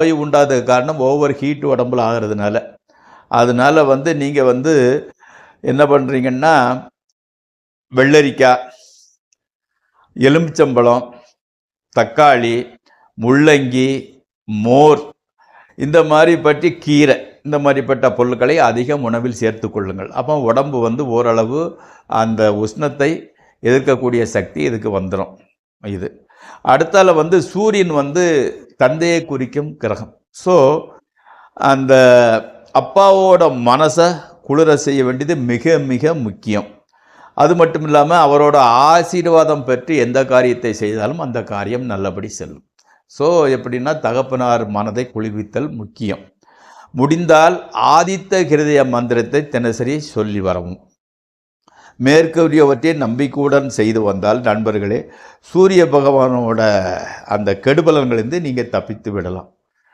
நோய் உண்டாத காரணம் over heat உடம்புல ஆகிறதுனால. அதனால நீங்கள் என்ன பண்ணுறீங்கன்னா, வெள்ளரிக்காய், எலுமிச்சம்பழம், தக்காளி, முள்ளங்கி, மோர், இந்த மாதிரிப்பட்ட கீரை, இந்த மாதிரிப்பட்ட பொருட்களை அதிகம் உணவில் சேர்த்து கொள்ளுங்கள். அப்போ உடம்பு ஓரளவு அந்த உஷ்ணத்தை எதிர்க்கக்கூடிய சக்தி இதுக்கு வந்துடும். இது அடுத்தால சூரியன் தந்தையை குறிக்கும் கிரகம். ஸோ அந்த அப்பாவோட மனசை குளிர செய்ய வேண்டியது மிக மிக முக்கியம். அது மட்டும் இல்லாமல் அவரோட ஆசீர்வாதம் பெற்று எந்த காரியத்தை செய்தாலும் அந்த காரியம் நல்லபடி செல்லும். ஸோ எப்படின்னா, தகப்பனார் மனதை குளிர்வித்தல் முக்கியம். முடிந்தால் ஆதித்த ஹிருதய மந்திரத்தை தினசரி சொல்லி வரவும். மேற்கூறியவற்றை நம்பிக்கையுடன் செய்து வந்தால் நண்பர்களே, சூரிய பகவானோட அந்த கெடுபலன்களிலிருந்து நீங்கள் தப்பித்து விடலாம்.